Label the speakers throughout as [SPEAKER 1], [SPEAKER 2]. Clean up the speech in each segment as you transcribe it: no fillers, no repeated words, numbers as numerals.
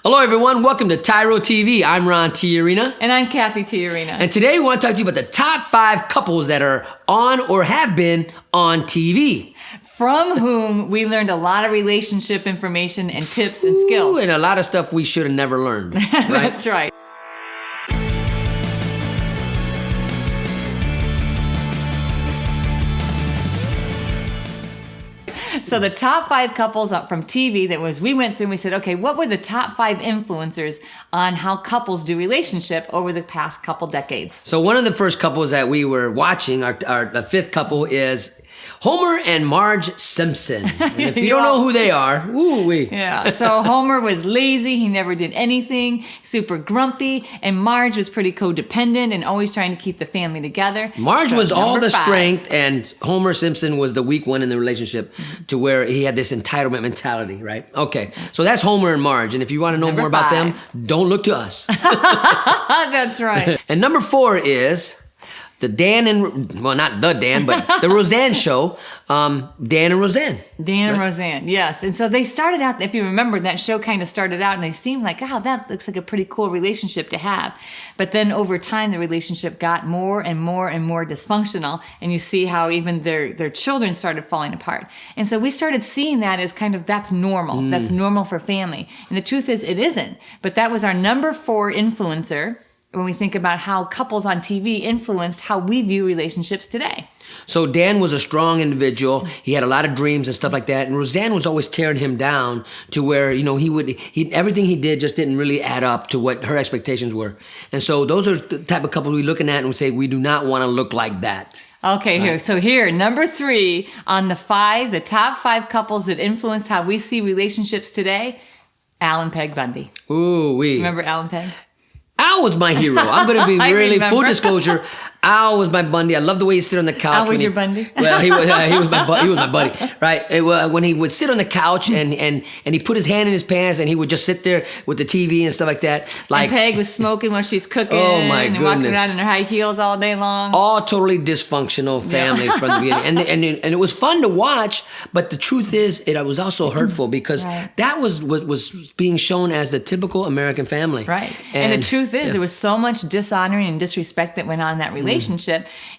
[SPEAKER 1] Hello, everyone. Welcome to TYRO TV. I'm Ron TYRO.
[SPEAKER 2] And I'm Cathy TYRO.
[SPEAKER 1] And today we want to talk to you about the top 5 couples that are on or have been on TV.
[SPEAKER 2] From whom we learned a lot of relationship information and tips and skills.
[SPEAKER 1] And a lot of stuff we should have never learned. Right?
[SPEAKER 2] That's right. So the top 5 couples up from TV we went through and we said, okay, what were the top 5 influencers on how couples do relationship over the past couple decades?
[SPEAKER 1] So one of the first couples that we were watching, the fifth couple, is Homer and Marge Simpson. And if you don't know who they are, woo-wee.
[SPEAKER 2] Yeah, so Homer was lazy, he never did anything, super grumpy, and Marge was pretty codependent and always trying to keep the family together.
[SPEAKER 1] Marge was all the strength, and Homer Simpson was the weak one in the relationship, to where he had this entitlement mentality, right? Okay, so that's Homer and Marge, and if you want to know more about them, don't look to us.
[SPEAKER 2] That's right.
[SPEAKER 1] And number 4 is the Dan and, well, not the Dan, but the Roseanne show, Dan and Roseanne.
[SPEAKER 2] Dan and Roseanne, yes. And so they started out, if you remember, that show kind of started out and they seemed like, oh, that looks like a pretty cool relationship to have. But then over time, the relationship got more and more and more dysfunctional. And you see how even their children started falling apart. And so we started seeing that as kind of, that's normal. That's normal for family. And the truth is, it isn't. But that was our number 4 influencer when we think about how couples on TV influenced how we view relationships today.
[SPEAKER 1] So Dan was a strong individual. He had a lot of dreams and stuff like that. And Roseanne was always tearing him down to where, you know, everything he did just didn't really add up to what her expectations were. And so those are the type of couples we're looking at and we say, we do not want to look like that.
[SPEAKER 2] Okay, right. Here, number 3 on the top 5 couples that influenced how we see relationships today, Al and Peg Bundy.
[SPEAKER 1] Ooh-wee.
[SPEAKER 2] Remember Al and Peg?
[SPEAKER 1] Al was my hero. I'm going to be really full disclosure. Al was my Bundy. I love the way he sit on the couch.
[SPEAKER 2] Al was your Bundy?
[SPEAKER 1] Well, he was my buddy, right? When he would sit on the couch and he put his hand in his pants and he would just sit there with the TV and stuff like that. Like,
[SPEAKER 2] and Peg was smoking while she's cooking.
[SPEAKER 1] Oh my
[SPEAKER 2] and
[SPEAKER 1] goodness!
[SPEAKER 2] Walking around in her high heels all day long.
[SPEAKER 1] All totally dysfunctional family from the beginning, and it was fun to watch. But the truth is, it was also hurtful because that was what was being shown as the typical American family.
[SPEAKER 2] Right. And the truth is, there was so much dishonoring and disrespect that went on in that relationship.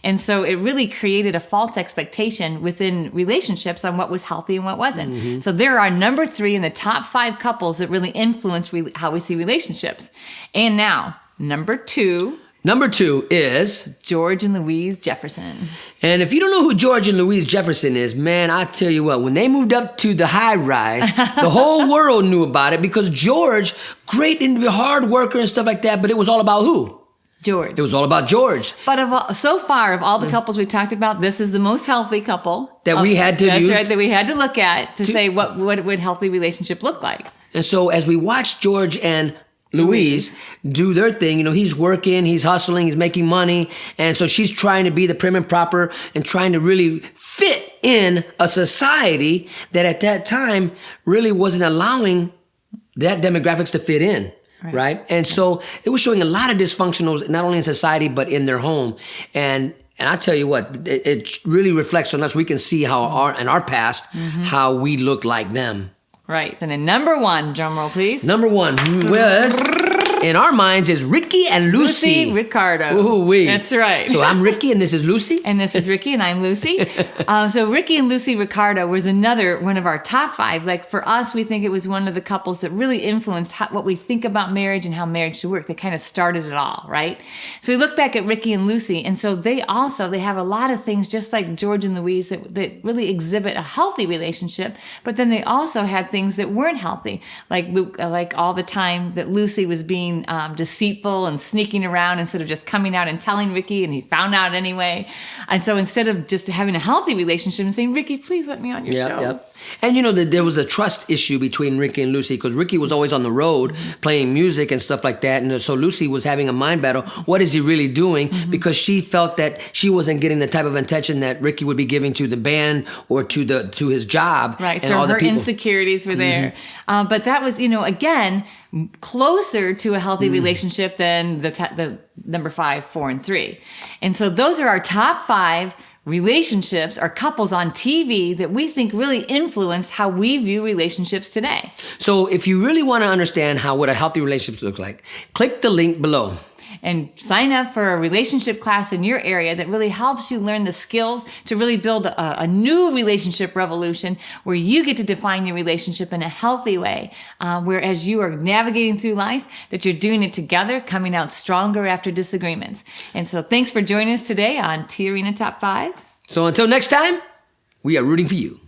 [SPEAKER 2] And so it really created a false expectation within relationships on what was healthy and what wasn't. So there are number 3 in the top 5 couples that really influence how we see relationships. And now, number 2.
[SPEAKER 1] Number 2 is
[SPEAKER 2] George and Louise Jefferson.
[SPEAKER 1] And if you don't know who George and Louise Jefferson is, man, I tell you what, when they moved up to the high rise, the whole world knew about it because George, great individual, hard worker and stuff like that, but it was all about who?
[SPEAKER 2] George.
[SPEAKER 1] It was all about George.
[SPEAKER 2] But so far, of all the couples we've talked about, this is the most healthy couple.
[SPEAKER 1] That we had to use.
[SPEAKER 2] That's right, that we had to look at to say what would healthy relationship look like.
[SPEAKER 1] And so as we watch George and Louise do their thing, you know, he's working, he's hustling, he's making money. And so she's trying to be the prim and proper and trying to really fit in a society that at that time really wasn't allowing that demographics to fit in. Right. And so it was showing a lot of dysfunctionals, not only in society, but in their home. And I tell you what, it really reflects on us. We can see how in our past, how we look like them.
[SPEAKER 2] Right. And then number 1, drum roll, please.
[SPEAKER 1] Number 1 was, in our minds, is Ricky and Lucy.
[SPEAKER 2] Lucy Ricardo.
[SPEAKER 1] Ooh-wee.
[SPEAKER 2] That's right.
[SPEAKER 1] So I'm Ricky and this is Lucy?
[SPEAKER 2] And this is Ricky and I'm Lucy. So Ricky and Lucy Ricardo was another one of our top 5. Like for us, we think it was one of the couples that really influenced what we think about marriage and how marriage should work. They kind of started it all, right? So we look back at Ricky and Lucy, and so they have a lot of things just like George and Louise that really exhibit a healthy relationship, but then they also had things that weren't healthy, like all the time that Lucy was being deceitful and sneaking around instead of just coming out and telling Ricky, and he found out anyway. And so instead of just having a healthy relationship and saying, Ricky, please let me on your show. Yep.
[SPEAKER 1] And you know, there was a trust issue between Ricky and Lucy because Ricky was always on the road playing music and stuff like that. And so Lucy was having a mind battle. What is he really doing? Because she felt that she wasn't getting the type of attention that Ricky would be giving to the band or to his job.
[SPEAKER 2] Right.
[SPEAKER 1] And
[SPEAKER 2] so
[SPEAKER 1] all
[SPEAKER 2] her
[SPEAKER 1] the people.
[SPEAKER 2] Insecurities were there. But that was, again, closer to a healthy relationship than the number 5, 4, and 3. And so those are our top 5 relationships or couples on TV that we think really influenced how we view relationships today.
[SPEAKER 1] So if you really want to understand what a healthy relationship looks like, click the link below.
[SPEAKER 2] And sign up for a relationship class in your area that really helps you learn the skills to really build a new relationship revolution where you get to define your relationship in a healthy way, where as you are navigating through life, that you're doing it together, coming out stronger after disagreements. And so thanks for joining us today on TYRO Top 5.
[SPEAKER 1] So until next time, we are rooting for you.